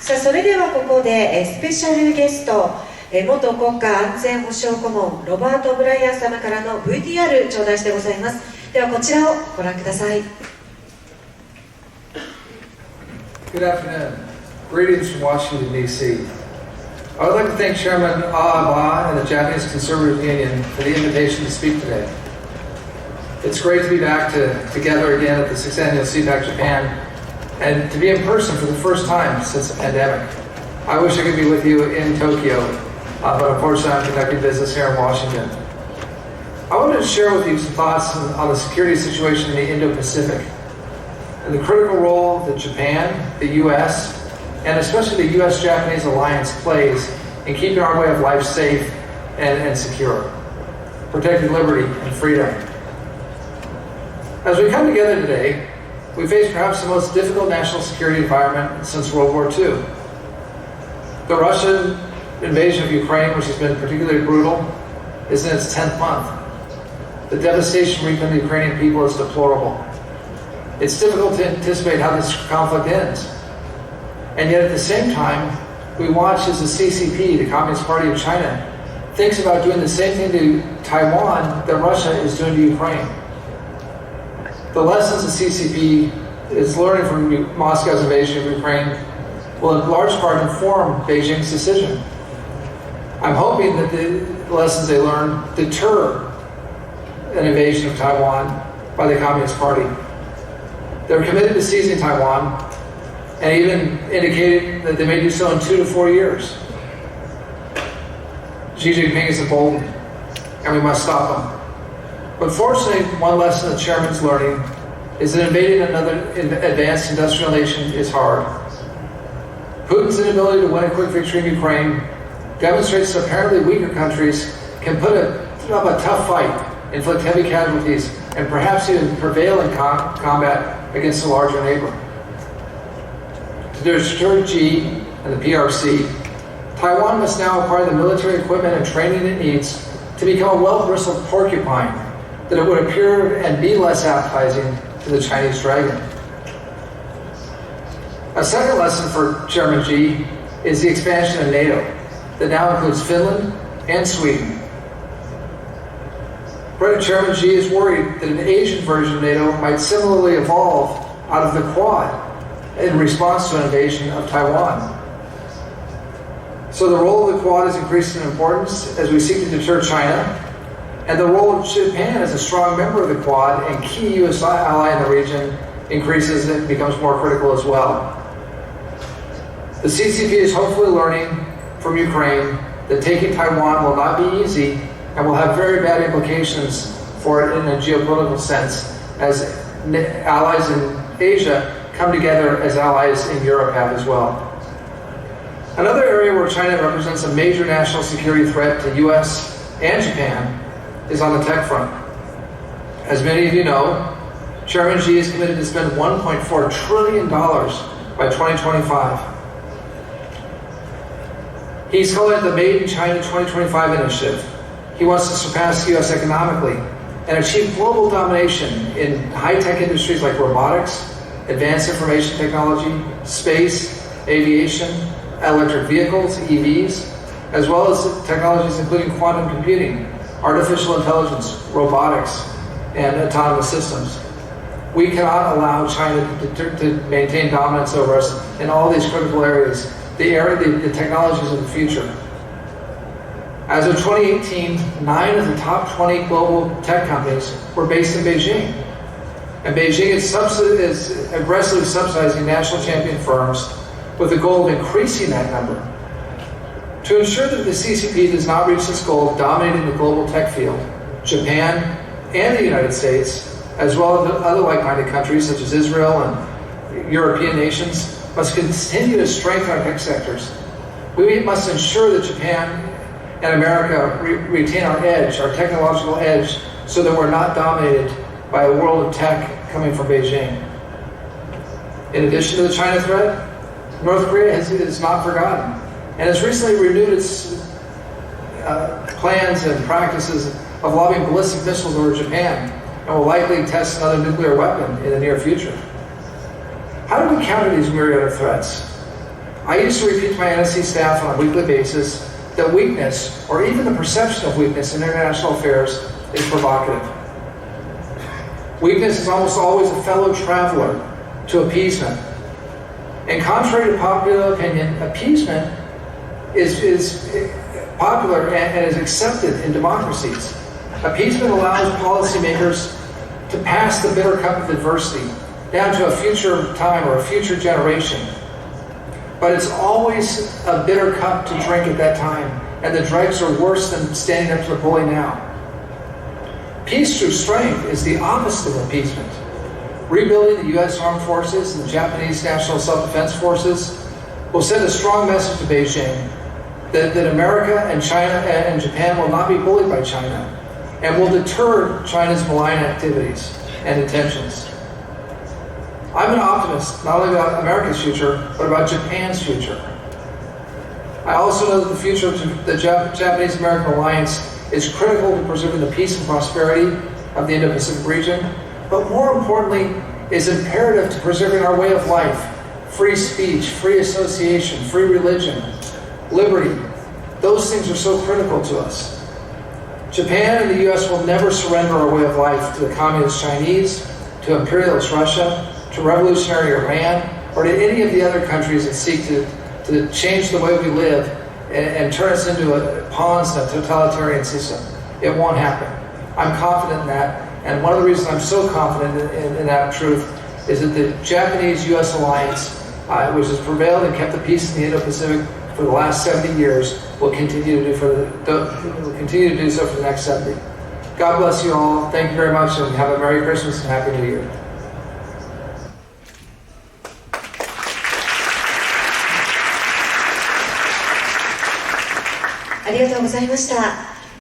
さあ、それではここでスペシャルゲスト、元国家安全保障顧問ロバート・ブライアン様からの VTR 頂戴してございます。ではこちらをご覧ください。 Good afternoon. Greetings from Washington, D.C. I would like to thank Chairman Abe and the Japanese Conservative Union for the invitation to speak today. It's great to be back together again at the 6th Annual CPAC Japan and to be in person for the first time since the pandemic. I wish I could be with you in Tokyo, but unfortunately I'm conducting business here in Washington. I wanted to share with you some thoughts on the security situation in the Indo-Pacific and the critical role that Japan, the U.S., and especially the U.S.-Japanese alliance plays in keeping our way of life safe and secure, protecting liberty and freedom. As we come together today, we face perhaps the most difficult national security environment since World War II. The Russian invasion of Ukraine, which has been particularly brutal, is in its 10th month. The devastation wreaked on the Ukrainian people is deplorable. It's difficult to anticipate how this conflict ends. And yet at the same time, we watch as the CCP, the Communist Party of China, thinks about doing the same thing to Taiwan that Russia is doing to Ukraine. The lessons the CCP is learning from Moscow's invasion of Ukraine will in large part inform Beijing's decision. I'm hoping that the lessons they learn deter an invasion of Taiwan by the Communist Party. They're committed to seizing Taiwan and even indicated that they may do so in 2 to 4 years. Xi Jinping is emboldened, and we must stop him. But fortunately, one lesson the chairman's learning is that invading another advanced industrial nation is hard. Putin's inability to win a quick victory in Ukraine demonstrates that apparently weaker countries can put up a tough fight, inflict heavy casualties, and perhaps even prevail in combat against a larger neighbor. To deter Xi and the PRC, Taiwan must now acquire the military equipment and training it needs to become a well-bristled porcupine, that it would appear and be less appetizing to the Chinese dragon. A second lesson for Chairman Xi is the expansion of NATO, that now includes Finland and Sweden. Chairman Xi is worried that an Asian version of NATO might similarly evolve out of the Quad in response to an invasion of Taiwan. So the role of the Quad is increasing in importance as we seek to deter China, and the role of Japan as a strong member of the Quad and key U.S. ally in the region increases and becomes more critical as well. The CCP is hopefully learning from Ukraine that taking Taiwan will not be easy and will have very bad implications for it in a geopolitical sense, as allies in Asia come together as allies in Europe have as well. Another area where China represents a major national security threat to U.S. and Japan is on the tech front. As many of you know, Chairman Xi is committed to spend $1.4 trillion by 2025. He's calling it the Made in China 2025 initiative. He wants to surpass the U.S. economically and achieve global domination in high-tech industries like robotics, advanced information technology, space, aviation, electric vehicles, EVs, as well as technologies including quantum computing, artificial intelligence, robotics, and autonomous systems. We cannot allow China to maintain dominance over us in all these critical areas, the technologies of the future. As of 2018, 9 of the top 20 global tech companies were based in Beijing. And Beijing is aggressively subsidizing national champion firms with the goal of increasing that number. To ensure that the CCP does not reach this goal of dominating the global tech field, Japan and the United States, as well as other like-minded countries such as Israel and European nations, must continue to strengthen our tech sectors. We must ensure that Japan and America retain our edge, our technological edge, so that we're not dominated by a world of tech coming from Beijing. In addition to the China threat, North Korea is not forgotten, and has recently renewed its plans and practices of lobbing ballistic missiles over Japan, and will likely test another nuclear weapon in the near future. How do we counter these myriad of threats? I used to repeat to my NSC staff on a weekly basis that weakness, or even the perception of weakness in international affairs, is provocative. Weakness is almost always a fellow traveler to appeasement. And contrary to popular opinion, appeasement is popular and is accepted in democracies. Appeasement allows policymakers to pass the bitter cup of adversity down to a future time or a future generation. But it's always a bitter cup to drink at that time, and the dregs are worse than standing up to the bully now. Peace through strength is the opposite of appeasement. Rebuilding the U.S. Armed Forces and the Japanese National Self-Defense Forces will send a strong message to Beijing that America and China and Japan will not be bullied by China and will deter China's malign activities and intentions. I'm an optimist, not only about America's future, but about Japan's future. I also know that the future of the Japanese-American alliance is critical to preserving the peace and prosperity of the Indo-Pacific region, but more importantly, is imperative to preserving our way of life, free speech, free association, free religion, liberty. Those things are so critical to us. Japan and the U.S. will never surrender our way of life to the communist Chinese, to imperialist Russia, to revolutionary Iran, or to any of the other countries that seek to change the way we live and turn us into pawns in a totalitarian system. It won't happen. I'm confident in that, and one of the reasons I'm so confident in that truth is that the Japanese-U.S. alliance, which has prevailed and kept the peace in the Indo-Pacific for the last 70 years, will continue to do so for the next 70. God bless you all. Thank you very much, and have a Merry Christmas and Happy New Year. ありがとうございました。